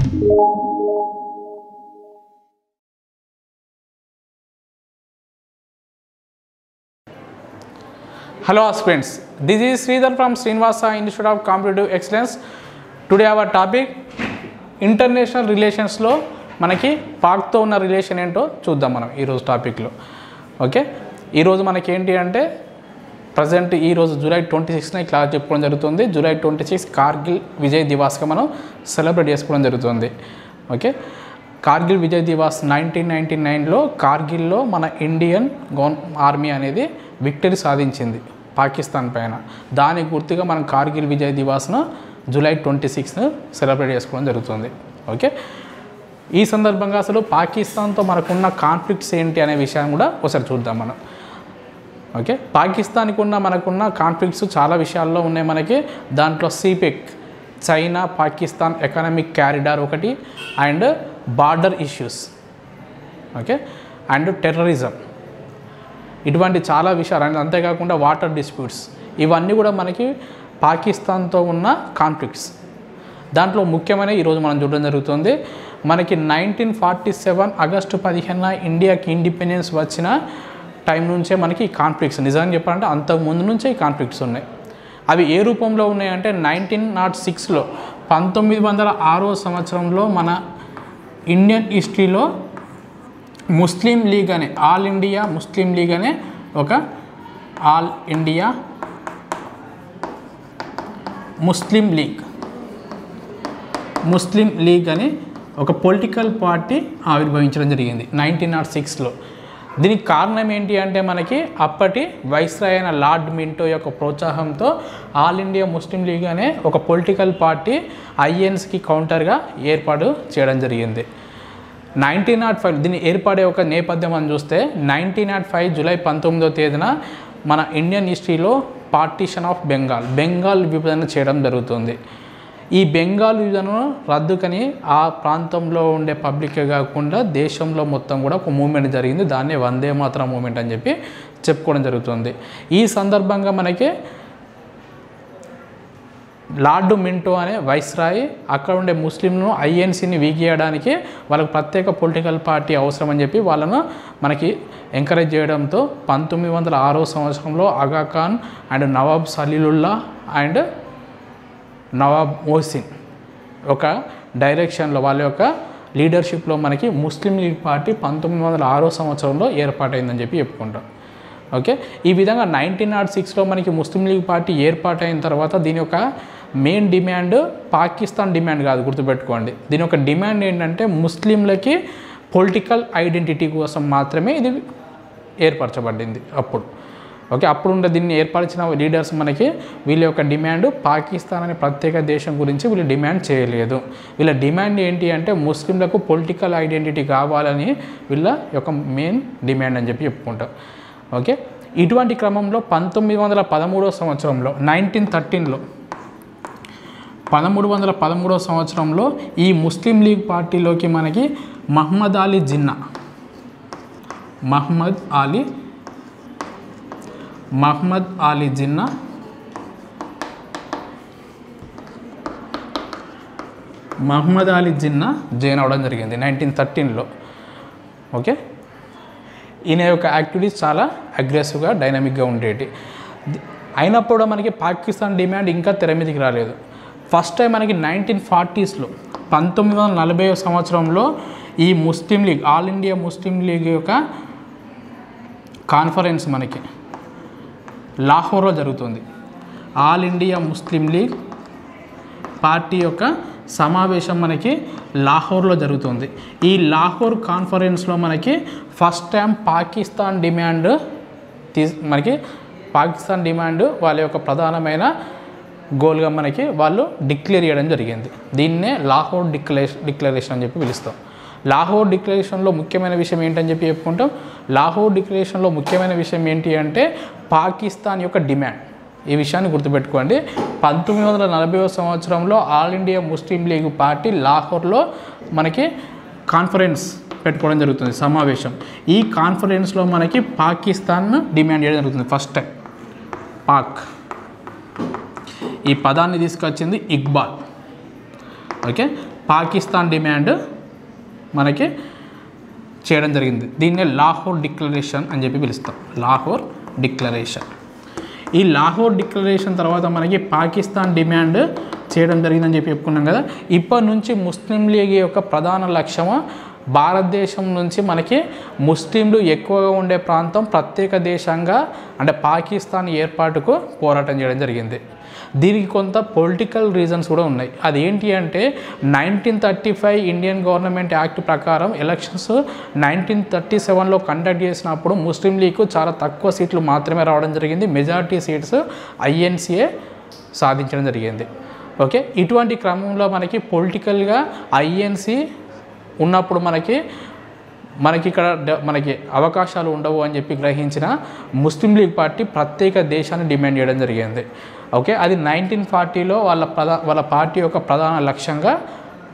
Hello aspirants, this is Sridhar from Srinivasa Institute of Competitive Excellence. Today our topic international relations లో మనకి పాక్తో ఉన్న relation ఏంటో చూద్దాం మనం ఈరోజు టాపిక్లో. ఓకే, ఈరోజు మనకి ఏంటి అంటే ప్రజెంట్ ఈరోజు జూలై 26న క్లాస్ చెప్పుకోవడం జరుగుతుంది. జూలై 26 కార్గిల్ విజయ్ దివాస్గా మనం సెలబ్రేట్ చేసుకోవడం జరుగుతుంది. ఓకే, కార్గిల్ విజయ్ దివాస్ 1999లో కార్గిల్లో మన ఇండియన్ ఆర్మీ అనేది విక్టరీ సాధించింది పాకిస్తాన్ పైన. దానికి గుర్తుగా మనం కార్గిల్ విజయ్ దివాస్ను జూలై 26ను సెలబ్రేట్ చేసుకోవడం జరుగుతుంది. ఓకే, ఈ సందర్భంగా అసలు పాకిస్తాన్తో మనకున్న కాన్ఫ్లిక్ట్స్ ఏంటి అనే విషయాన్ని కూడా ఒకసారి చూద్దాం మనం. ఓకే, పాకిస్తాన్కి మనకున్న కాన్ఫ్లిక్ట్స్ చాలా విషయాల్లో ఉన్నాయి మనకి. దాంట్లో సిపెక్, చైనా పాకిస్తాన్ ఎకనామిక్ క్యారిడార్ ఒకటి, and border issues, okay, and terrorism, ఇటువంటి చాలా విషయాలు. అండ్ అంతేకాకుండా వాటర్ డిస్ప్యూట్స్, ఇవన్నీ కూడా మనకి పాకిస్తాన్తో ఉన్న కాన్ఫ్లిక్ట్స్. దాంట్లో ముఖ్యమైన ఈరోజు మనం చూడడం జరుగుతుంది. మనకి 1947 ఆగస్టు 15న ఇండియాకి ఇండిపెండెన్స్ వచ్చిన టైం నుంచే మనకి ఈ కాన్ఫ్లిక్ట్స్, నిజంగా చెప్పాలంటే అంతకుముందు నుంచే ఈ కాన్ఫ్లిక్ట్స్ ఉన్నాయి. అవి ఏ రూపంలో ఉన్నాయంటే 1906లో 1906వ సంవత్సరంలో మన ఇండియన్ హిస్టరీలో ముస్లిం లీగ్ అనే ఆల్ ఇండియా ముస్లిం లీగ్ అనే ఒక ఆల్ ఇండియా ముస్లిం లీగ్ అని ఒక పొలిటికల్ పార్టీ ఆవిర్భవించడం జరిగింది 1906లో. దీనికి కారణం ఏంటి అంటే మనకి అప్పటి వైస్రాయ్ అయిన లార్డ్ మింటో యొక్క ప్రోత్సాహంతో ఆల్ ఇండియా ముస్లిం లీగ్ అనే ఒక పొలిటికల్ పార్టీ ఐఎన్స్కి కౌంటర్గా ఏర్పాటు చేయడం జరిగింది 1905. దీన్ని ఏర్పడే ఒక నేపథ్యం అని చూస్తే 1905 జూలై 19వ తేదీన మన ఇండియన్ హిస్టరీలో పార్టీషన్ ఆఫ్ బెంగాల్ విభజన చేయడం జరుగుతుంది. ఈ బెంగాల్ విభజనను రద్దుకని ఆ ప్రాంతంలో ఉండే పబ్లికే కాకుండా దేశంలో మొత్తం కూడా ఒక మూమెంట్ జరిగింది. దాన్నే వందే మాతరం మూమెంట్ అని చెప్పి చెప్పుకోవడం జరుగుతుంది. ఈ సందర్భంగా మనకి లార్డ్ మింటో అనే వైస్రాయ్ అక్కడ ఉండే ముస్లింలను ఐఎన్సీని వీగియడానికి వాళ్ళకు ప్రత్యేక పొలిటికల్ పార్టీ అవసరం అని చెప్పి వాళ్ళను మనకి ఎంకరేజ్ చేయడంతో 1906వ సంవత్సరంలో ఆగా ఖాన్ అండ్ నవాబ్ సలీలుల్లా అండ్ నవాబ్ మోహసిన్ ఒక డైరెక్షన్లో వాళ్ళ యొక్క లీడర్షిప్లో మనకి ముస్లిం లీగ్ పార్టీ 1906వ సంవత్సరంలో ఏర్పాటైందని చెప్పి చెప్పుకుంటాం. ఓకే, ఈ విధంగా 1906లో మనకి ముస్లిం లీగ్ పార్టీ ఏర్పాటైన తర్వాత దీని యొక్క మెయిన్ డిమాండ్ పాకిస్తాన్ డిమాండ్ కాదు, గుర్తుపెట్టుకోండి. దీని యొక్క డిమాండ్ ఏంటంటే ముస్లింలకి పొలిటికల్ ఐడెంటిటీ కోసం మాత్రమే ఇది ఏర్పరచబడింది అప్పుడు. ఓకే, అప్పుడుండే దీన్ని ఏర్పరిచిన లీడర్స్ మనకి వీళ్ళ యొక్క డిమాండ్ పాకిస్తాన్ అనే ప్రత్యేక దేశం గురించి వీళ్ళు డిమాండ్ చేయలేదు. వీళ్ళ డిమాండ్ ఏంటి అంటే ముస్లింలకు పొలిటికల్ ఐడెంటిటీ కావాలని వీళ్ళ యొక్క మెయిన్ డిమాండ్ అని చెప్పి చెప్పుకుంటారు. ఓకే, ఇటువంటి క్రమంలో 1913వ సంవత్సరంలో 1313వ సంవత్సరంలో ఈ ముస్లిం లీగ్ పార్టీలోకి మనకి మహమ్మద్ అలీ జిన్నా జాయిన్ అవ్వడం జరిగింది 1913లో. ఓకే, ఈయన యొక్క యాక్టివిటీస్ చాలా అగ్రెసివ్గా డైనమిక్గా ఉండేవి. అయినప్పుడు మనకి పాకిస్తాన్ డిమాండ్ ఇంకా తెర మీదకి రాలేదు. ఫస్ట్ టైం మనకి 1940స్లో 1940వ సంవత్సరంలో ఈ Muslim League All India Muslim League యొక్క కాన్ఫరెన్స్ మనకి లాహోర్లో జరుగుతుంది. All India Muslim League party యొక్క సమావేశం మనకి లాహోర్లో జరుగుతుంది. ఈ లాహోర్ కాన్ఫరెన్స్లో మనకి ఫస్ట్ టైం పాకిస్తాన్ డిమాండ్ వాళ్ళ యొక్క ప్రధానమైన గోల్గా మనకి వాళ్ళు డిక్లేర్ చేయడం జరిగింది. దీన్నే లాహోర్ డిక్లరేషన్ అని చెప్పి పిలుస్తాం. లాహోర్ డిక్లరేషన్లో ముఖ్యమైన విషయం ఏంటని చెప్పి చెప్పుకుంటాం. లాహోర్ డిక్లరేషన్లో ముఖ్యమైన విషయం ఏంటి అంటే పాకిస్తాన్ యొక్క డిమాండ్. ఈ విషయాన్ని గుర్తుపెట్టుకోండి. 1940వ సంవత్సరంలో All India Muslim League party లాహోర్లో మనకి కాన్ఫరెన్స్ పెట్టుకోవడం జరుగుతుంది, సమావేశం. ఈ కాన్ఫరెన్స్లో మనకి పాకిస్తాన్ డిమాండ్ చేయడం జరుగుతుంది. ఫస్ట్ టైం పాక్ ఈ పదాన్ని తీసుకొచ్చింది ఇక్బాల్. ఓకే, పాకిస్తాన్ డిమాండ్ మనకి చేయడం జరిగింది. దీన్నే లాహోర్ డిక్లరేషన్ అని చెప్పి పిలుస్తాం. లాహోర్ డిక్లరేషన్. ఈ లాహోర్ డిక్లరేషన్ తర్వాత మనకి పాకిస్తాన్ డిమాండ్ చేయడం జరిగిందని చెప్పి చెప్పుకున్నాం కదా. ఇప్పటి నుంచి ముస్లిం లీగ్ యొక్క ప్రధాన లక్ష్యము భారతదేశం నుంచి మనకి ముస్లింలు ఎక్కువగా ఉండే ప్రాంతం ప్రత్యేక దేశంగా అంటే పాకిస్తాన్ ఏర్పాటుకు పోరాటం చేయడం జరిగింది. దీనికి కొంత పొలిటికల్ రీజన్స్ కూడా ఉన్నాయి. అదేంటి అంటే 1935 ఇండియన్ గవర్నమెంట్ యాక్ట్ ప్రకారం ఎలక్షన్స్ 1937లో కండక్ట్ చేసినప్పుడు ముస్లిం లీగ్కు చాలా తక్కువ సీట్లు మాత్రమే రావడం జరిగింది. మెజారిటీ సీట్స్ ఐఎన్సీఏ సాధించడం జరిగింది. ఓకే, ఇటువంటి క్రమంలో మనకి పొలిటికల్గా ఐఎన్సీ ఉన్నప్పుడు మనకి ఇక్కడ మనకి అవకాశాలు ఉండవు అని చెప్పి గ్రహించిన ముస్లిం లీగ్ పార్టీ ప్రత్యేక దేశాన్ని డిమాండ్ చేయడం జరిగింది. ఓకే, అది 1940లో వాళ్ళ పార్టీ యొక్క ప్రధాన లక్ష్యంగా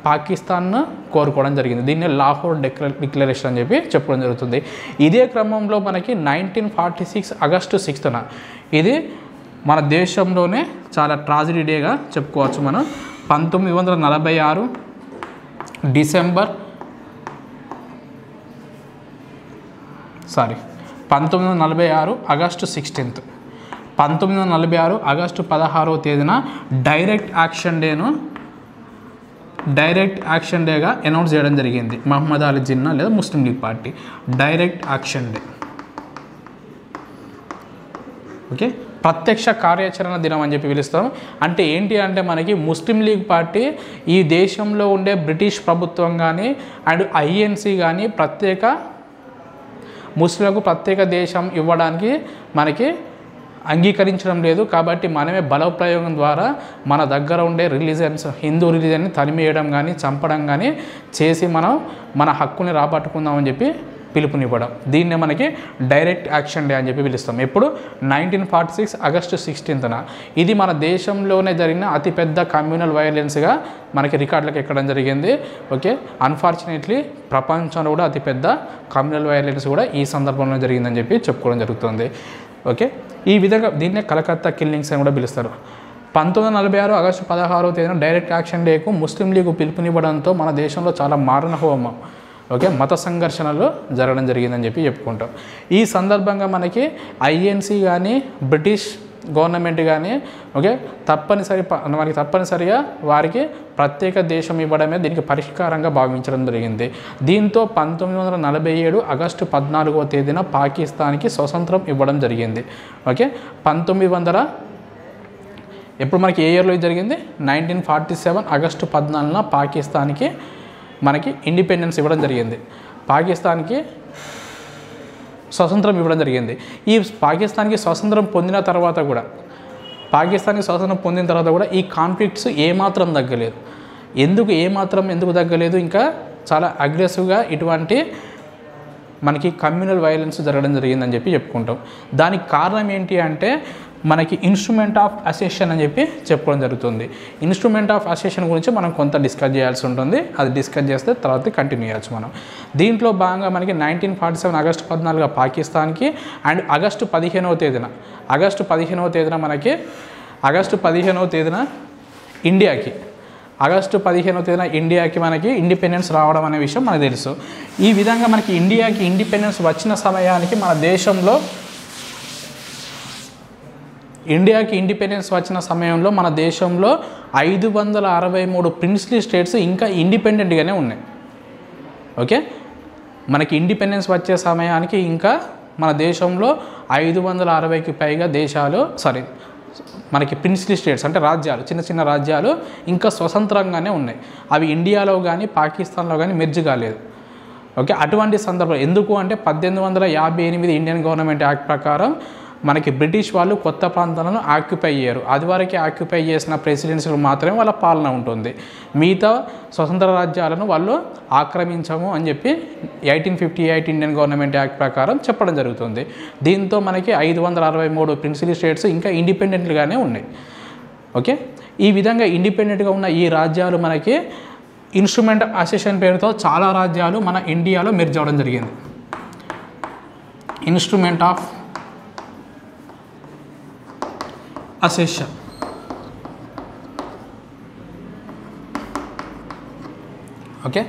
పాకిస్తాన్ను కోరుకోవడం జరిగింది. దీన్ని లాహోర్ డిక్లరేషన్ అని చెప్పి చెప్పడం జరుగుతుంది. ఇదే క్రమంలో మనకి 1946 ఆగస్టు 6న ఇది మన దేశంలోనే చాలా ట్రాజడీ డేగా చెప్పుకోవచ్చు మనం. 1946 డిసెంబర్ 1946 ఆగస్టు 16th 1946 ఆగస్టు 16వ తేదీన డైరెక్ట్ యాక్షన్ డేగా అనౌన్స్ చేయడం జరిగింది. మహమ్మద్ అలీ జిన్నా లేదా Muslim League party direct action day. Okay, ప్రత్యక్ష కార్యాచరణ దినం అని చెప్పి పిలుస్తాం. అంటే ఏంటి అంటే మనకి ముస్లిం లీగ్ పార్టీ ఈ దేశంలో ఉండే బ్రిటిష్ ప్రభుత్వం కానీ అండ్ ఐఎన్సీ కానీ ముస్లింలకు ప్రత్యేక దేశం ఇవ్వడానికి మనకి అంగీకరించడం లేదు. కాబట్టి మనమే బలప్రయోగం ద్వారా మన దగ్గర ఉండే హిందూ రిలీజన్ని తరిమేయడం కానీ చంపడం కానీ చేసి మనం మన హక్కుని రాబట్టుకుందామని చెప్పి పిలుపునివ్వడం. దీన్నే మనకి డైరెక్ట్ యాక్షన్ డే అని చెప్పి పిలుస్తాం. ఎప్పుడు 1946 ఆగస్టు 16న ఇది మన దేశంలోనే జరిగిన అతిపెద్ద కమ్యూనల్ వైలెన్స్గా మనకి రికార్డులకు ఎక్కడం జరిగింది. ఓకే, అన్ఫార్చునేట్లీ ప్రపంచంలో కూడా అతిపెద్ద కమ్యూనల్ వైలెన్స్ కూడా ఈ సందర్భంలో జరిగిందని చెప్పి చెప్పుకోవడం జరుగుతుంది. ఓకే, ఈ విధంగా దీన్నే కలకత్తా కిల్లింగ్స్ అని కూడా పిలుస్తారు. 1946 ఆగస్టు 16వ తేదీన డైరెక్ట్ యాక్షన్ డేకు ముస్లిం లీగ్ పిలుపునివ్వడంతో మన దేశంలో చాలా మారణ హోమం మత సంఘర్షణలు జరగడం జరిగిందని చెప్పి చెప్పుకుంటాం. ఈ సందర్భంగా మనకి ఐఎన్సీ కానీ బ్రిటిష్ గవర్నమెంట్ కానీ మనకి తప్పనిసరిగా వారికి ప్రత్యేక దేశం ఇవ్వడమే దీనికి పరిష్కారంగా భావించడం జరిగింది. దీంతో 1947 ఆగస్టు 14వ తేదీన పాకిస్తాన్కి స్వతంత్రం ఇవ్వడం జరిగింది. ఓకే, ఎప్పుడు మనకి ఏ ఇయర్లో జరిగింది? 1947 ఆగస్టు 14న పాకిస్తాన్కి మనకి ఇండిపెండెన్స్ ఇవ్వడం జరిగింది. పాకిస్తాన్కి స్వతంత్రం ఇవ్వడం జరిగింది. ఈ పాకిస్తాన్కి స్వతంత్రం పొందిన తర్వాత కూడా ఈ కాన్ఫ్లిక్ట్స్ ఏమాత్రం తగ్గలేదు. ఎందుకు తగ్గలేదు? ఇంకా చాలా అగ్రెసివ్గా ఇటువంటి మనకి కమ్యూనల్ వైలెన్స్ జరగడం జరిగిందని చెప్పి చెప్పుకుంటాం. దానికి కారణం ఏంటి అంటే మనకి ఇన్స్ట్రుమెంట్ ఆఫ్ అసెషన్ అని చెప్పి చెప్పుకోవడం జరుగుతుంది. ఇన్స్ట్రుమెంట్ ఆఫ్ అసెషన్ గురించి మనం కొంత డిస్కస్ చేయాల్సి ఉంటుంది. అది డిస్కస్ చేస్తే తర్వాత కంటిన్యూ చేయొచ్చు మనం. దీంట్లో భాగంగా మనకి 1947 ఆగస్టు 14 పాకిస్తాన్కి అండ్ ఆగస్టు 15వ తేదీన మనకి ఇండియాకి మనకి ఇండిపెండెన్స్ రావడం అనే విషయం మనకు తెలుసు. ఈ విధంగా మనకి ఇండియాకి ఇండిపెండెన్స్ వచ్చిన సమయానికి మన దేశంలో 563 ప్రిన్స్లీ స్టేట్స్ ఇంకా ఇండిపెండెంట్గానే ఉన్నాయి. ఓకే, మనకి ఇండిపెండెన్స్ వచ్చే సమయానికి ఇంకా మన దేశంలో 560కి పైగా మనకి ప్రిన్స్లీ స్టేట్స్ అంటే రాజ్యాలు, చిన్న రాజ్యాలు ఇంకా స్వతంత్రంగానే ఉన్నాయి. అవి ఇండియాలో కానీ పాకిస్తాన్లో కానీ మెర్జ్ కాలేదు. ఓకే, అటువంటి సందర్భం ఎందుకు అంటే 1858 ఇండియన్ గవర్నమెంట్ యాక్ట్ ప్రకారం మనకి బ్రిటిష్ వాళ్ళు కొత్త ప్రాంతాలను ఆక్యుపై అయ్యారు. అది వరకు ఆక్యుపై చేసిన ప్రెసిడెన్సీలు మాత్రమే వాళ్ళ పాలన ఉంటుంది. మిగతా స్వతంత్ర రాజ్యాలను వాళ్ళు ఆక్రమించము అని చెప్పి 1858 ఇండియన్ గవర్నమెంట్ యాక్ట్ ప్రకారం చెప్పడం జరుగుతుంది. దీంతో మనకి 563 ప్రిన్సిపల్ స్టేట్స్ ఇంకా ఇండిపెండెంట్గానే ఉన్నాయి. ఓకే, ఈ విధంగా ఇండిపెండెంట్గా ఉన్న ఈ రాజ్యాలు మనకి ఇన్స్ట్రుమెంట్ అసెషన్ పేరుతో చాలా రాజ్యాలు మన ఇండియాలో మెర్జ్ అవ్వడం జరిగింది. Instrument of accession okay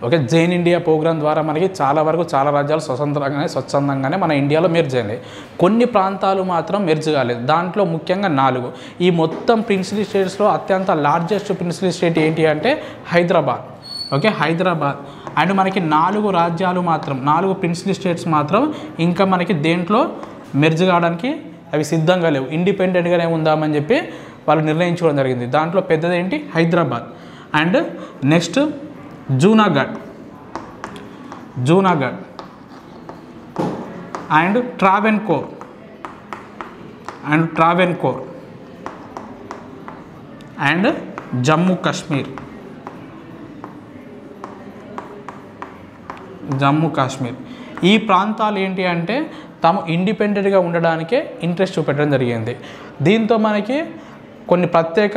okay జైన్ ఇండియా ప్రోగ్రాం ద్వారా మనకి చాలా వరకు చాలా రాజ్యాలు స్వచ్ఛందంగానే మన ఇండియాలో మెర్జ్ అయినాయి. కొన్ని ప్రాంతాలు మాత్రం మెర్జ్ కాలేదు. దాంట్లో ముఖ్యంగా 4. ఈ మొత్తం ప్రిన్స్లీ స్టేట్స్లో అత్యంత లార్జెస్ట్ ప్రిన్స్లీ స్టేట్ ఏంటి అంటే హైదరాబాద్. ఓకే హైదరాబాద్. అండ్ మనకి 4 రాజ్యాలు మాత్రం 4 ప్రిన్స్లీ స్టేట్స్ మాత్రం ఇంకా మనకి దేంట్లో మెర్జ్ కావడానికి అవి సిద్ధంగా లేవు, ఇండిపెండెంట్గానే ఉందామని చెప్పి వాళ్ళు నిర్ణయించుకోవడం జరిగింది. దాంట్లో పెద్దదేంటి Hyderabad. And next Junagadh and Travancore and Jammu Kashmir. ఈ ప్రాంతాలు ఏంటి అంటే తాము ఇండిపెండెంట్గా ఉండడానికే ఇంట్రెస్ట్ చూపెట్టడం జరిగింది. దీంతో మనకి కొన్ని ప్రత్యేక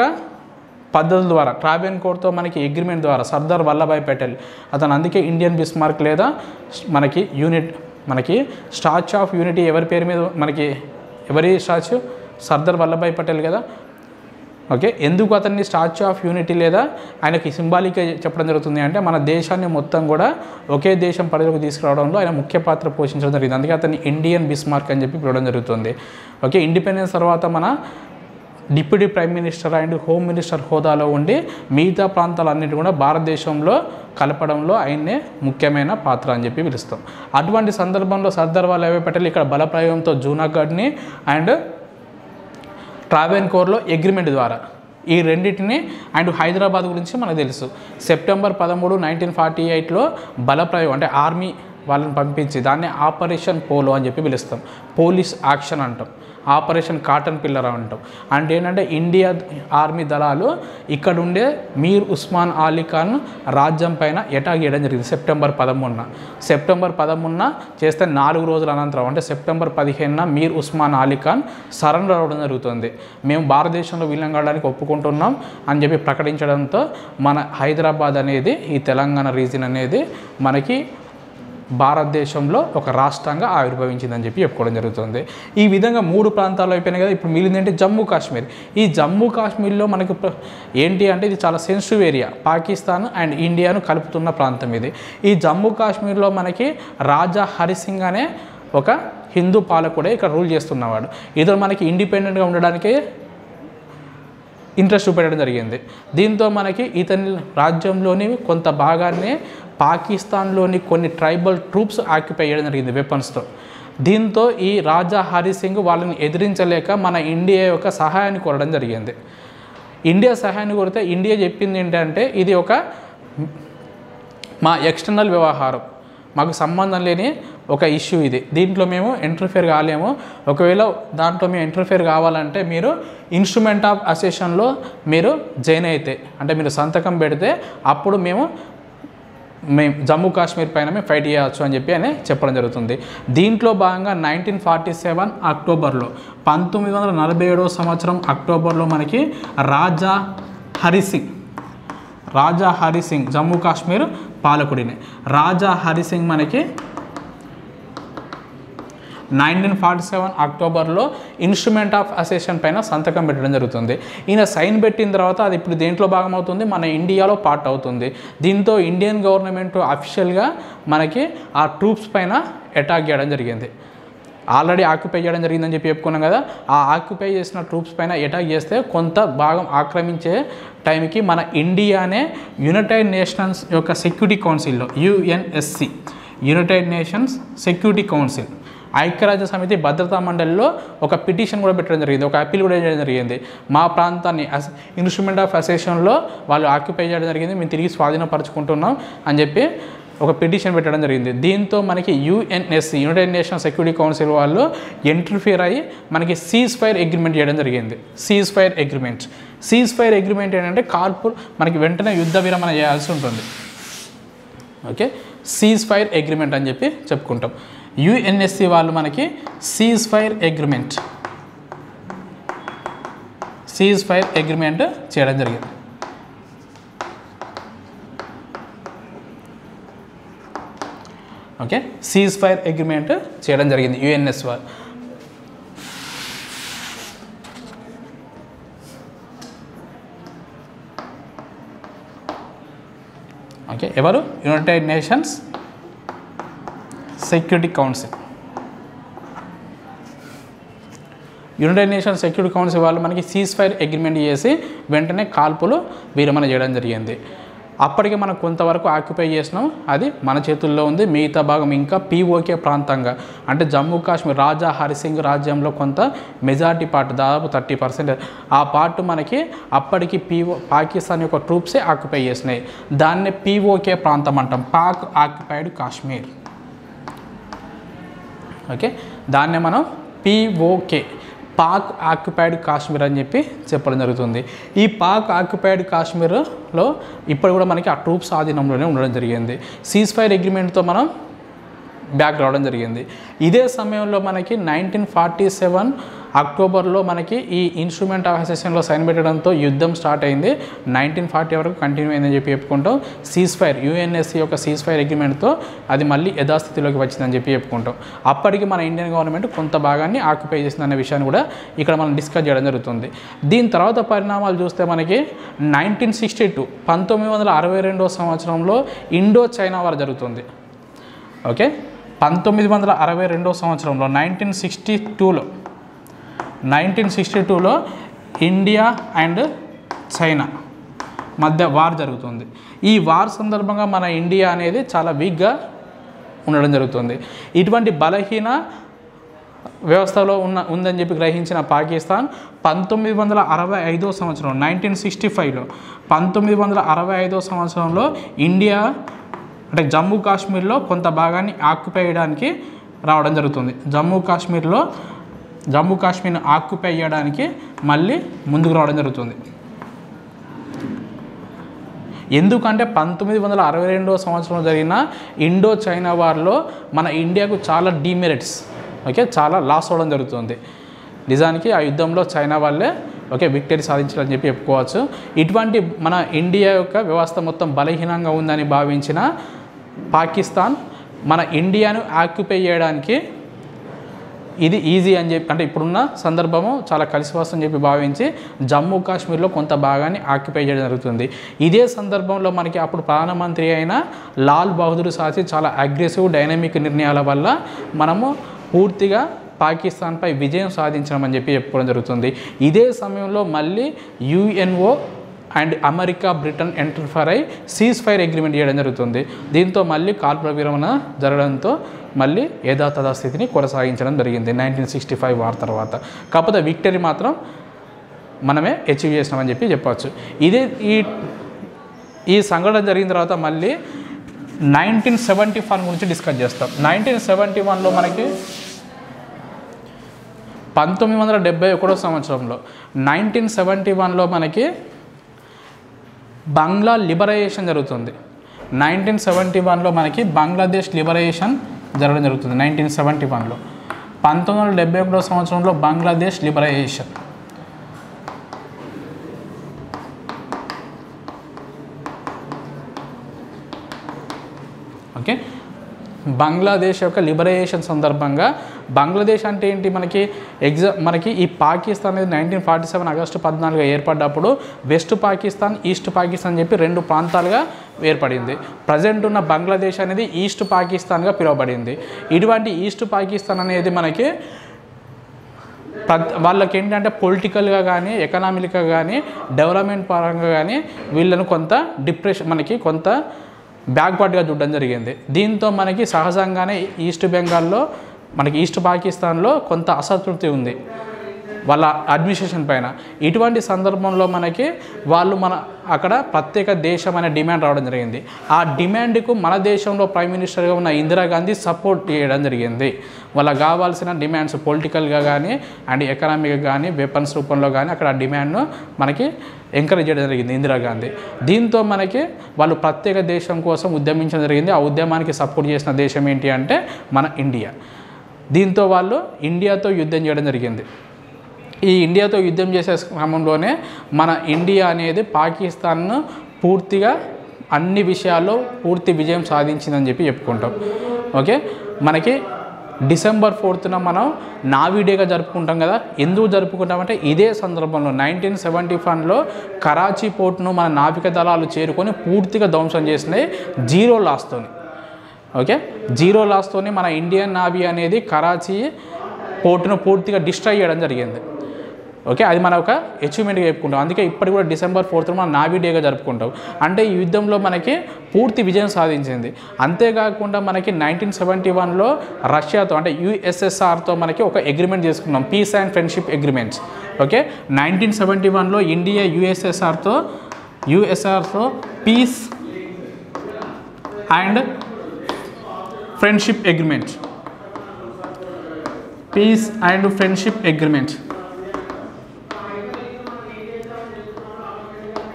పద్ధతుల ద్వారా ట్రావెన్కోర్తో మనకి అగ్రిమెంట్ ద్వారా సర్దార్ వల్లభాయ్ పటేల్ అతను అందుకే ఇండియన్ బిస్మార్క్ లేదా మనకి స్టాచ్యూ ఆఫ్ యూనిటీ ఎవరి పేరు మీద ఎవరి స్టాచ్యూ సర్దార్ వల్లభాయ్ పటేల్ కదా. ఓకే ఎందుకు అతన్ని స్టాచ్యూ ఆఫ్ యూనిటీ లేదా ఆయనకి సింబాలిక్గా చెప్పడం జరుగుతుంది అంటే మన దేశాన్ని మొత్తం కూడా ఒకే దేశం పరిధిలోకి తీసుకురావడంలో ఆయన ముఖ్య పాత్ర పోషించడం జరిగింది. అందుకే అతన్ని ఇండియన్ బిస్మార్క్ అని చెప్పి పిలవడం జరుగుతుంది. ఓకే ఇండిపెండెన్స్ తర్వాత మన deputy prime minister and home minister హోదాలో ఉండి మిగతా ప్రాంతాలన్నిటి కూడా భారతదేశంలో కలపడంలో ఆయన్నే ముఖ్యమైన పాత్ర అని చెప్పి పిలుస్తాం. అటువంటి సందర్భంలో సర్దార్ వల్లభాయ్ పటేల్ ఇక్కడ బలప్రయోగంతో జూనాగఢ్ని అండ్ ట్రావెన్కోర్లో అగ్రిమెంట్ ద్వారా ఈ రెండింటిని అండ్ హైదరాబాద్ గురించి మనకు తెలుసు. సెప్టెంబర్ 13, 1948లో బలప్రయోగం అంటే ఆర్మీ వాళ్ళని పంపించి దాన్ని ఆపరేషన్ పోలో అని చెప్పి పిలుస్తాం. పోలీస్ యాక్షన్ అంటాం, ఆపరేషన్ కాటన్ పిల్లర్ అంటాం. అంటే ఏంటంటే ఇండియా ఆర్మీ దళాలు ఇక్కడ ఉండే మీర్ ఉస్మాన్ అలీ ఖాన్ రాజ్యం పైన అటాక్ చేయడం జరిగింది సెప్టెంబర్ 13 చేస్తే 4 రోజుల అనంతరం అంటే సెప్టెంబర్ 15 మీర్ ఉస్మాన్ అలీ ఖాన్ సరెండర్ అవ్వడం జరుగుతుంది. మేము భారతదేశంలో విలీనం కావడానికి ఒప్పుకుంటున్నాం అని చెప్పి ప్రకటించడంతో మన హైదరాబాద్ అనేది ఈ తెలంగాణ రీజియన్ అనేది మనకి భారతదేశంలో ఒక రాష్ట్రంగా ఆవిర్భవించిందని చెప్పి చెప్పుకోవడం జరుగుతుంది. ఈ విధంగా 3 ప్రాంతాలు అయిపోయినాయి కదా. ఇప్పుడు మిగిలిందంటే జమ్మూ కాశ్మీర్. ఈ జమ్మూ కాశ్మీర్లో మనకు ఏంటి అంటే ఇది చాలా సెన్సిటివ్ ఏరియా, పాకిస్తాన్ అండ్ ఇండియాను కలుపుతున్న ప్రాంతం ఇది. ఈ జమ్మూ కాశ్మీర్లో మనకి రాజా హరిసింగ్ అనే ఒక హిందూ పాలకుడే ఇక్కడ రూల్ చేస్తున్నవాడు. ఇతను మనకి ఇండిపెండెంట్గా ఉండడానికి ఇంట్రెస్ట్ చూపెట్టడం జరిగింది. దీంతో మనకి ఇతని రాజ్యంలోని కొంత భాగాన్ని పాకిస్తాన్లోని కొన్ని ట్రైబల్ ట్రూప్స్ ఆక్యుపై చేయడం జరిగింది వెపన్స్తో. దీంతో ఈ రాజా హరిసింగ్ వాళ్ళని ఎదిరించలేక మన ఇండియా యొక్క సహాయాన్ని కోరడం జరిగింది. ఇండియా సహాయాన్ని కోరితే ఇండియా చెప్పింది ఏంటంటే ఇది ఒక మా ఎక్స్టర్నల్ వ్యవహారం, మాకు సంబంధం లేని ఒక ఇష్యూ ఇది, దీంట్లో మేము ఇంటర్ఫియర్ కాలేము. ఒకవేళ దాంట్లో మేము ఇంటర్ఫియర్ కావాలంటే మీరు ఇన్స్ట్రుమెంట్ ఆఫ్ అసెషన్లో మీరు జాయిన్ అయితే అంటే మీరు సంతకం పెడితే అప్పుడు మేము జమ్మూ కాశ్మీర్ పైన మేము ఫైట్ చేయవచ్చు అని చెప్పి ఆయన చెప్పడం జరుగుతుంది. దీంట్లో భాగంగా 1947 అక్టోబర్లో 1947వ సంవత్సరం అక్టోబర్లో మనకి రాజా హరిసింగ్ జమ్మూ కాశ్మీర్ పాలకుడిని రాజా హరిసింగ్ మనకి 1947 అక్టోబర్లో ఇన్స్ట్రుమెంట్ ఆఫ్ అసెషన్ పైన సంతకం పెట్టడం జరుగుతుంది. ఈయన సైన్ పెట్టిన తర్వాత అది ఇప్పుడు దేంట్లో భాగం అవుతుంది, మన ఇండియాలో పార్ట్ అవుతుంది. దీంతో ఇండియన్ గవర్నమెంట్ అఫీషియల్గా మనకి ఆ ట్రూప్స్ పైన అటాక్ చేయడం జరిగింది. ఆల్రెడీ ఆక్యుపై చేయడం జరిగిందని చెప్పి చెప్పుకున్నాం కదా. ఆ ఆక్యుపై చేసిన ట్రూప్స్ పైన అటాక్ చేస్తే కొంత భాగం ఆక్రమించే టైంకి మన ఇండియానే యునైటెడ్ నేషన్స్ యొక్క సెక్యూరిటీ కౌన్సిల్లో UNSC United nations security council ఐక్యరాజ్య సమితి భద్రతా మండలిలో ఒక పిటిషన్ కూడా పెట్టడం జరిగింది, ఒక అప్పీల్ కూడా చేయడం జరిగింది. మా ప్రాంతాన్ని ఇన్స్ట్రుమెంట్ ఆఫ్ అసెషన్లో వాళ్ళు ఆక్యుపై చేయడం జరిగింది, మేము తిరిగి స్వాధీనపరచుకుంటున్నాం అని చెప్పి ఒక పిటిషన్ పెట్టడం జరిగింది. దీంతో మనకి UNSC United nations security council వాళ్ళు ఇంటర్ఫియర్ అయ్యి మనకి సీజ్ ఫైర్ అగ్రిమెంట్ చేయడం జరిగింది. సీజ్ ఫైర్ అగ్రిమెంట్ ఏంటంటే మనకి వెంటనే యుద్ధ విరమణ చేయాల్సి ఉంటుంది. ఓకే, సీజ్ ఫైర్ అగ్రిమెంట్ అని చెప్పి చెప్పుకుంటాం. UNSC వాళ్ళు మనకి సీజ్ ఫైర్ అగ్రిమెంట్ చేయడం జరిగింది. ఓకే, సీజ్ ఫైర్ అగ్రిమెంట్ చేయడం జరిగింది UNSC వాళ్ళు. ఓకే, ఎవరు? United nations security council. United nations security council వాళ్ళు మనకి సీజ్ ఫైర్ అగ్రిమెంట్ చేసి వెంటనే కాల్పులు విరమణ చేయడం జరిగింది. అప్పటికే మనం కొంతవరకు ఆక్యుపై చేసినాం, అది మన చేతుల్లో ఉంది. మిగతా భాగం ఇంకా పీఓకే ప్రాంతంగా అంటే జమ్మూ కాశ్మీర్ రాజా హరిసింగ్ రాజ్యంలో కొంత మెజారిటీ పార్ట్ దాదాపు 30% ఆ పార్ట్ మనకి అప్పటికి పాకిస్తాన్ యొక్క ట్రూప్సే ఆక్యుపై చేసినాయి. దాన్నే పీఓకే ప్రాంతం అంటాం, పాక్ ఆక్యుపైడ్ కాశ్మీర్. ఓకే, దాన్నే మనం పీఓకే పాక్ ఆక్యుపైడ్ కాశ్మీర్ అని చెప్పి చెప్పడం జరుగుతుంది. ఈ పాక్ ఆక్యుపైడ్ కాశ్మీర్లో ఇప్పుడు కూడా మనకి ఆ ట్రూప్స్ ఆధీనంలోనే ఉండడం జరిగింది. సీజ్ ఫైర్ అగ్రిమెంట్తో మనం బ్యాక్ రావడం జరిగింది. ఇదే సమయంలో మనకి 1947 అక్టోబర్లో మనకి ఈ ఇన్స్ట్రుమెంట్ ఆఫ్ అసెషన్లో సైన్ పెట్టడంతో యుద్ధం స్టార్ట్ అయింది. 1940 వరకు కంటిన్యూ అయిందని చెప్పి చెప్పుకుంటాం. సీజ్ ఫైర్ యుఎన్ఎస్సీ యొక్క సీజ్ ఫైర్ అగ్రిమెంట్తో అది మళ్ళీ యథాస్థితిలోకి వచ్చిందని చెప్పి చెప్పుకుంటాం. అప్పటికి మన ఇండియన్ గవర్నమెంట్ కొంత భాగాన్ని ఆక్యుపై చేసిందనే విషయాన్ని కూడా ఇక్కడ మనం డిస్కస్ చేయడం జరుగుతుంది. దీని తర్వాత పరిణామాలు చూస్తే మనకి 1962 1962 సంవత్సరంలో ఇండో చైనా వార్ జరుగుతుంది. ఓకే, 1962 సంవత్సరంలో 1962లో ఇండియా అండ్ చైనా మధ్య వార్ జరుగుతుంది. ఈ వార్ సందర్భంగా మన ఇండియా అనేది చాలా వీక్గా ఉండడం జరుగుతుంది. ఇటువంటి బలహీన వ్యవస్థలో ఉందని చెప్పి గ్రహించిన పాకిస్తాన్ 1965 సంవత్సరం 1965లో 1965 సంవత్సరంలో ఇండియా అంటే జమ్మూ కాశ్మీర్లో కొంత భాగాన్ని ఆక్యుపై చేయడానికి రావడం జరుగుతుంది. జమ్మూ కాశ్మీర్ని ఆక్యుపై చేయడానికి మళ్ళీ ముందుకు రావడం జరుగుతుంది. ఎందుకంటే 1962 సంవత్సరంలో జరిగిన ఇండో చైనా వార్లో మన ఇండియాకు చాలా డీమెరిట్స్, ఓకే, చాలా లాస్ అవ్వడం జరుగుతుంది. నిజానికి ఆ యుద్ధంలో చైనా వాళ్ళే విక్టరీ సాధించాలని చెప్పి చెప్పుకోవచ్చు. ఇటువంటి మన ఇండియా యొక్క వ్యవస్థ మొత్తం బలహీనంగా ఉందని భావించిన పాకిస్తాన్ మన ఇండియాను ఆక్యుపై చేయడానికి ఇది ఈజీ అని చెప్పి, అంటే ఇప్పుడున్న సందర్భము చాలా కలిసి వస్తుందని చెప్పి భావించి జమ్మూ కాశ్మీర్లో కొంత భాగాన్ని ఆక్యుపై చేయడం జరుగుతుంది. ఇదే సందర్భంలో మనకి అప్పుడు ప్రధానమంత్రి అయిన లాల్ బహదూర్ శాస్త్రి చాలా అగ్రెసివ్ డైనమిక్ నిర్ణయాల వల్ల మనము పూర్తిగా పాకిస్తాన్పై విజయం సాధించడం చెప్పి చెప్పుకోవడం జరుగుతుంది. ఇదే సమయంలో మళ్ళీ UNO and America Britain enter for cease fire agreement చేయడం జరుగుతుంది. దీంతో మళ్ళీ కాల్పుల విరమణ జరగడంతో మళ్ళీ యథాతథ స్థితిని కొనసాగించడం జరిగింది 1965 వార్ తర్వాత. కాకపోతే విక్టరీ మాత్రం మనమే అచీవ్ చేసినామని చెప్పి చెప్పవచ్చు. ఇదే ఈ సంఘటన జరిగిన తర్వాత మళ్ళీ 1971 గురించి డిస్కస్ చేస్తాం. 1971లో మనకి 1971 సంవత్సరంలో 1971లో మనకి బంగ్లా లిబరేషన్ జరుగుతుంది. 1971లో మనకి బంగ్లాదేశ్ లిబరేషన్ జరగడం జరుగుతుంది. 1971లో 1971 సంవత్సరంలో బంగ్లాదేశ్ లిబరేషన్. ఓకే, బంగ్లాదేశ్ యొక్క లిబరేషన్ సందర్భంగా బంగ్లాదేశ్ అంటే ఏంటి మనకి ఈ పాకిస్తాన్ అనేది 1947 ఆగస్టు 14 ఏర్పడ్డప్పుడు వెస్ట్ పాకిస్తాన్ ఈస్ట్ పాకిస్తాన్ అని చెప్పి రెండు ప్రాంతాలుగా ఏర్పడింది. ప్రజెంట్ ఉన్న బంగ్లాదేశ్ అనేది ఈస్ట్ పాకిస్తాన్గా పిలువబడింది. ఇటువంటి ఈస్ట్ పాకిస్తాన్ అనేది మనకి వాళ్ళకి ఏంటంటే పొలిటికల్గా కానీ ఎకనామిక్గా కానీ డెవలప్మెంట్ పరంగా కానీ వీళ్ళను కొంత మనకి కొంత బ్యాక్వర్డ్గా చూడడం జరిగింది. దీంతో మనకి సహజంగానే ఈస్ట్ బెంగాల్లో మనకి ఈస్ట్ పాకిస్తాన్లో కొంత అసంతృప్తి ఉంది వాళ్ళ అడ్మినిస్ట్రేషన్ పైన. ఇటువంటి సందర్భంలో మనకి వాళ్ళు అక్కడ ప్రత్యేక దేశం అనే డిమాండ్ రావడం జరిగింది. ఆ డిమాండ్కు మన దేశంలో ప్రైమ్ మినిస్టర్గా ఉన్న ఇందిరాగాంధీ సపోర్ట్ చేయడం జరిగింది. వాళ్ళకి కావాల్సిన డిమాండ్స్ పొలిటికల్గా కానీ అండ్ ఎకనామిక్గా కానీ వెపన్స్ రూపంలో కానీ అక్కడ ఆ డిమాండ్ను మనకి ఎంకరేజ్ చేయడం జరిగింది ఇందిరాగాంధీ. దీంతో మనకి వాళ్ళు ప్రత్యేక దేశం కోసం ఉద్యమించడం జరిగింది. ఆ ఉద్యమానికి సపోర్ట్ చేసిన దేశం ఏంటి అంటే మన ఇండియా. దీంతో వాళ్ళు ఇండియాతో యుద్ధం చేయడం జరిగింది. ఈ ఇండియాతో యుద్ధం చేసే క్రమంలోనే మన ఇండియా అనేది పాకిస్తాన్ను పూర్తిగా అన్ని విషయాల్లో పూర్తి విజయం సాధించిందని చెప్పి చెప్పుకుంటాం. ఓకే, మనకి డిసెంబర్ 4న మనం నావీ డేగా జరుపుకుంటాం కదా. ఎందుకు జరుపుకుంటామంటే ఇదే సందర్భంలో 1971లో కరాచీ పోర్టును మన నావిక దళాలు చేరుకొని పూర్తిగా ధ్వంసం చేసినాయి జీరో లాస్తోని. ఓకే, జీరో లాస్తోని మన ఇండియన్ నావీ అనేది కరాచీ పోర్టును పూర్తిగా డిస్ట్రాయ్ చేయడం జరిగింది. ఓకే, అది మన ఒక అచీవ్మెంట్గా చెప్పుకుంటాం. అందుకే ఇప్పటికి కూడా డిసెంబర్ 4న మనం నావీ డేగా జరుపుకుంటాం. అంటే ఈ యుద్ధంలో మనకి పూర్తి విజయం సాధించింది. అంతేకాకుండా మనకి 1971లో రష్యాతో అంటే యుఎస్ఎస్ఆర్తో మనకి ఒక అగ్రిమెంట్ చేసుకున్నాం, peace and friendship agreements. Okay, 1971లో ఇండియా యుఎస్ఎస్ఆర్తో peace and friendship agreement, peace and friendship agreement.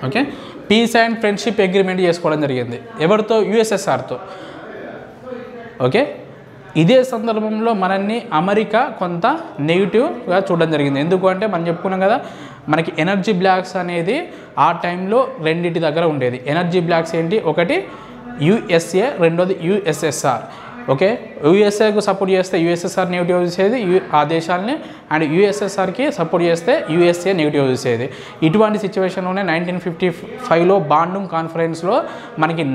Okay, peace and friendship agreement చేసుకోవడం జరిగింది. ఎవరితో? యుఎస్ఎస్ఆర్తో. ఓకే, ఇదే సందర్భంలో మనల్ని అమెరికా కొంత నెగిటివ్గా చూడడం జరిగింది. ఎందుకు అంటే మనం చెప్పుకున్నాం కదా, మనకి ఎనర్జీ బ్లాక్స్ అనేది ఆ టైంలో రెండింటి దగ్గర ఉండేది. ఎనర్జీ బ్లాక్స్ ఏంటి? ఒకటి యుఎస్ఏ, రెండోది యుఎస్ఎస్ఆర్. ఓకే, యుఎస్ఏకు సపోర్ట్ చేస్తే యుఎస్ఎస్ఆర్ నెగిటివ్ చూసేది ఆ దేశాలని, అండ్ యుఎస్ఎస్ఆర్కి సపోర్ట్ చేస్తే యుఎస్ఏ నెగిటివ్ చూసేది. ఇటువంటి సిచ్యువేషన్లోనే 1955లో బాండుంగ్ కాన్ఫరెన్స్లో మనకి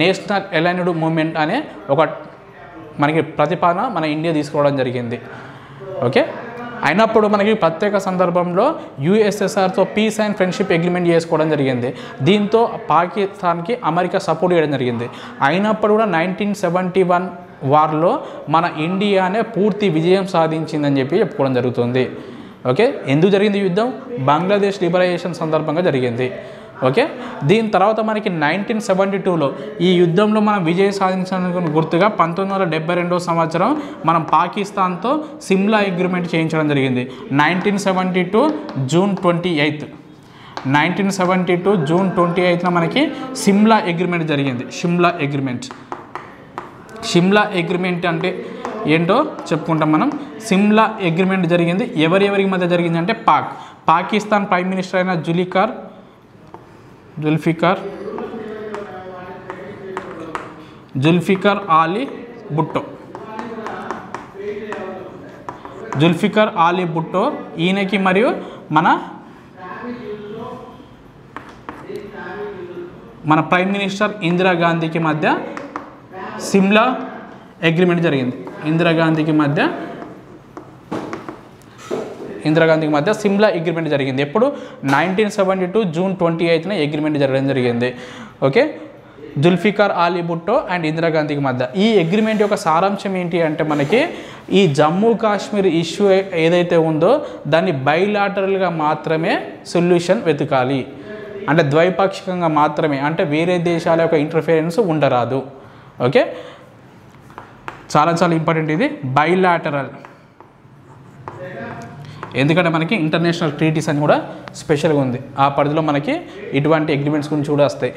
నేషనల్ అలైన్డ్ మూవ్మెంట్ అనే ఒక మనకి ప్రతిపాదన మన ఇండియా తీసుకోవడం జరిగింది. ఓకే, అయినప్పుడు మనకి ప్రత్యేక సందర్భంలో యుఎస్ఎస్ఆర్తో పీస్ అండ్ ఫ్రెండ్షిప్ అగ్రిమెంట్ చేసుకోవడం జరిగింది. దీంతో పాకిస్తాన్కి అమెరికా సపోర్ట్ చేయడం జరిగింది. అయినప్పుడు కూడా 1971 వార్లో మన ఇండియానే పూర్తి విజయం సాధించిందని చెప్పుకోవడం జరుగుతుంది. ఓకే, ఎందుకు జరిగింది యుద్ధం? బంగ్లాదేశ్ లిబరేషన్ సందర్భంగా జరిగింది. ఓకే, దీని తర్వాత మనకి 1972లో ఈ యుద్ధంలో మనం విజయం సాధించడానికి గుర్తుగా 1972వ సంవత్సరం మనం పాకిస్తాన్తో సిమ్లా అగ్రిమెంట్ చేయించడం జరిగింది. 1972 జూన్ 28, 1972 జూన్ 28న మనకి సిమ్లా అగ్రిమెంట్ జరిగింది. సిమ్లా అగ్రిమెంట్ అంటే ఏంటో చెప్పుకుంటాం మనం. సిమ్లా అగ్రిమెంట్ జరిగింది ఎవరికి మధ్య జరిగింది అంటే పాకిస్తాన్ ప్రైమ్ మినిస్టర్ అయిన జుల్ఫికర్ ఆలీ భుట్టో ఈయనకి మరియు మన ప్రైమ్ మినిస్టర్ ఇందిరాగాంధీకి మధ్య సిమ్లా అగ్రిమెంట్ జరిగింది. ఇందిరాగాంధీకి మధ్య సిమ్లా అగ్రిమెంట్ జరిగింది. ఎప్పుడు? 1972 జూన్ 28న అగ్రిమెంట్ జరగడం జరిగింది. ఓకే, జుల్ఫికర్ ఆలీ భుట్టో అండ్ ఇందిరాగాంధీకి మధ్య. ఈ అగ్రిమెంట్ యొక్క సారాంశం ఏంటి అంటే మనకి ఈ జమ్మూ కాశ్మీర్ ఇష్యూ ఏదైతే ఉందో దాన్ని బైలాటరల్గా మాత్రమే సొల్యూషన్ వెతకాలి, అంటే ద్వైపాక్షికంగా మాత్రమే, అంటే వేరే దేశాల యొక్క ఇంటర్ఫిరెన్స్ ఉండరాదు. ఓకే, చాలా ఇంపార్టెంట్ ఇది బైలాటరల్. ఎందుకంటే మనకి ఇంటర్నేషనల్ ట్రీటీస్ అని కూడా స్పెషల్గా ఉంది. ఆ పరిధిలో మనకి ఇటువంటి అగ్రిమెంట్స్ గురించి కూడా వస్తాయి.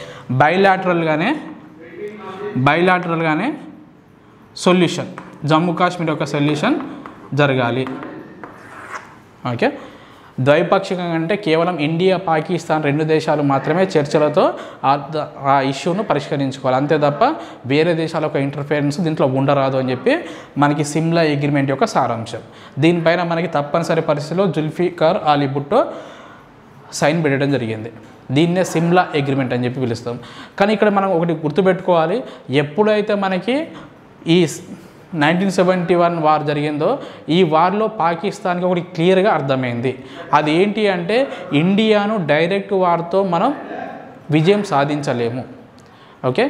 బైలాటరల్గానే సొల్యూషన్, జమ్మూ కాశ్మీర్ యొక్క సొల్యూషన్ జరగాలి. ఓకే, ద్వైపాక్షికంగా అంటే కేవలం ఇండియా పాకిస్తాన్ రెండు దేశాలు మాత్రమే చర్చలతో ఆ ఇష్యూను పరిష్కరించుకోవాలి, అంతే తప్ప వేరే దేశాల యొక్క ఇంటర్ఫిరెన్స్ దీంట్లో ఉండరాదు అని చెప్పి మనకి సిమ్లా అగ్రిమెంట్ యొక్క సారాంశం. దీనిపైన మనకి తప్పనిసరి పరిస్థితిలో జుల్ఫికర్ ఆలీ భుట్టో సైన్ పెట్టడం జరిగింది. దీన్నే సిమ్లా అగ్రిమెంట్ అని చెప్పి పిలుస్తాం. కానీ ఇక్కడ మనం ఒకటి గుర్తుపెట్టుకోవాలి, ఎప్పుడైతే మనకి ఈ 1971 వార్ జరిగిందో ఈ వార్లో పాకిస్తాన్కి ఒకటి క్లియర్గా అర్థమైంది. అది ఏంటి అంటే ఇండియాను డైరెక్ట్ వార్తో మనం విజయం సాధించలేము. ఓకే,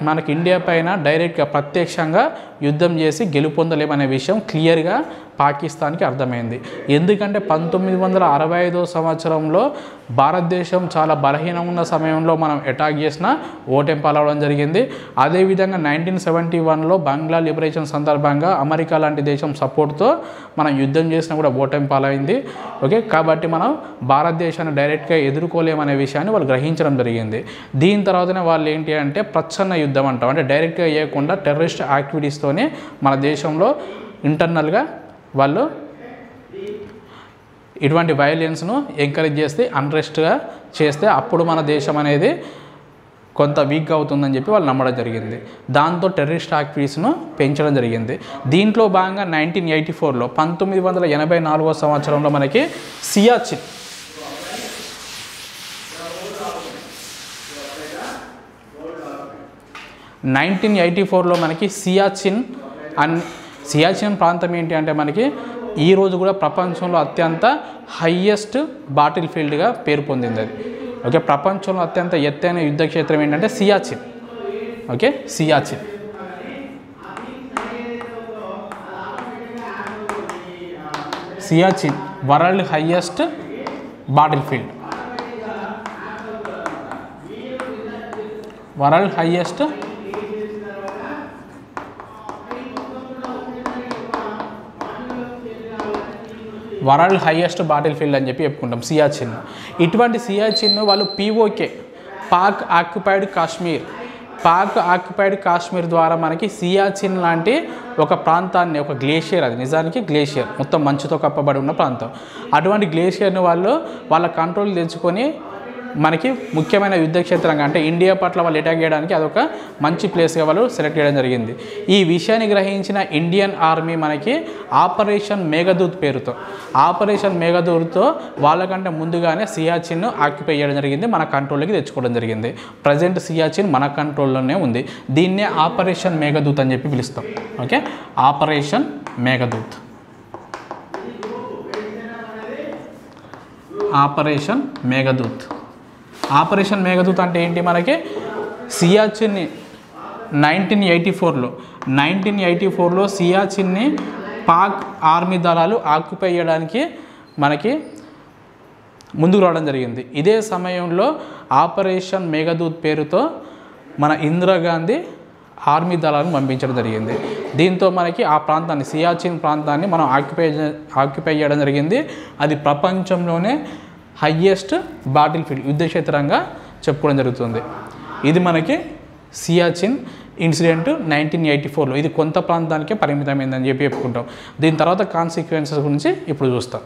మనకి ఇండియా పైన డైరెక్ట్గా ప్రత్యక్షంగా యుద్ధం చేసి గెలుపొందలేమనే విషయం క్లియర్గా పాకిస్తాన్కి అర్థమైంది. ఎందుకంటే 1965 సంవత్సరంలో భారతదేశం చాలా బలహీనంగా ఉన్న సమయంలో మనం అటాక్ చేసిన ఓటమి పాలవడం జరిగింది. అదేవిధంగా 1971లో బంగ్లా లిబరేషన్ సందర్భంగా అమెరికా లాంటి దేశం సపోర్ట్తో మనం యుద్ధం చేసినా కూడా ఓటమి పాలైంది. ఓకే, కాబట్టి మనం భారతదేశాన్ని డైరెక్ట్గా ఎదుర్కోలేమనే విషయాన్ని వాళ్ళు గ్రహించడం జరిగింది. దీని తర్వాతనే వాళ్ళు ఏంటి అంటే ప్రచ్ఛన్న యుద్ధం అంటాం, అంటే డైరెక్ట్గా చేయకుండా టెర్రరిస్ట్ యాక్టివిటీస్తోనే మన దేశంలో ఇంటర్నల్గా వాళ్ళు ఇటువంటి వైలెన్స్ను ఎంకరేజ్ చేస్తే అన్రెస్ట్గా చేస్తే అప్పుడు మన దేశం అనేది కొంత వీక్గా అవుతుందని చెప్పి వాళ్ళు నమ్మడం జరిగింది. దాంతో టెర్రరిస్ట్ యాక్టివిటీస్ను పెంచడం జరిగింది. దీంట్లో భాగంగా 1984లో 1984వ సంవత్సరంలో మనకి సియాచిన్ 1984లో మనకి సియాచిన్ ప్రాంతం ఏంటి అంటే మనకి ఈరోజు కూడా ప్రపంచంలో అత్యంత హయ్యెస్ట్ బాటిల్ ఫీల్డ్గా పేరు పొందింది అది. ఓకే, ప్రపంచంలో అత్యంత ఎత్తైన యుద్ధ క్షేత్రం ఏంటంటే Siachen. Okay, Siachen world highest bottle field, world highest bottle field అని చెప్పి చెప్పుకుంటాం సియాచిన్. ఇటువంటి సియాచిన్ వాళ్ళు POK పాక్ ఆక్యుపైడ్ కాశ్మీర్ ద్వారా మనకి సియాచిన్ లాంటి ఒక ప్రాంతాన్ని, ఒక గ్లేషియర్, అది నిజానికి గ్లేషియర్, మొత్తం మంచుతో కప్పబడి ఉన్న ప్రాంతం. అటువంటి గ్లేషియర్ని వాళ్ళ కంట్రోల్ తెచ్చుకొని మనకి ముఖ్యమైన యుద్ధ క్షేత్రంగా అంటే ఇండియా పట్ల వాళ్ళు అటాక్ చేయడానికి అదొక మంచి ప్లేస్గా వాళ్ళు సెలెక్ట్ చేయడం జరిగింది. ఈ విషయాన్ని గ్రహించిన ఇండియన్ ఆర్మీ మనకి ఆపరేషన్ మేఘదూత్తో వాళ్ళకంటే ముందుగానే సియాచిన్ను ఆక్యుపై చేయడం జరిగింది, మన కంట్రోల్లోకి తెచ్చుకోవడం జరిగింది. ప్రజెంట్ సియాచిన్ మన కంట్రోల్లోనే ఉంది. దీన్నే ఆపరేషన్ మేఘదూత్ అని చెప్పి పిలుస్తాం. Okay, operation Meghdoot. Operation Meghdoot అంటే ఏంటి? మనకి సియాచిన్ని 1984లో సియాచిన్ని పాక్ ఆర్మీ దళాలు ఆక్యుపై చేయడానికి మనకి ముందుకు రావడం జరిగింది. ఇదే సమయంలో ఆపరేషన్ మేఘదూత్ పేరుతో మన ఇందిరాగాంధీ ఆర్మీ దళాలను పంపించడం జరిగింది. దీంతో మనకి ఆ ప్రాంతాన్ని, సియాచిన్ ప్రాంతాన్ని మనం ఆక్యుపై చేయడం జరిగింది. అది ప్రపంచంలోనే హయ్యెస్ట్ బాటిల్ ఫీల్డ్, యుద్ధ క్షేత్రంగా చెప్పుకోవడం జరుగుతుంది. ఇది మనకి సియాచిన్ ఇన్సిడెంట్ 1984లో. ఇది కొంత ప్రాంతానికే పరిమితమైందని చెప్పి చెప్పుకుంటాం. దీని తర్వాత కాన్సిక్వెన్సెస్ గురించి ఇప్పుడు చూస్తాం.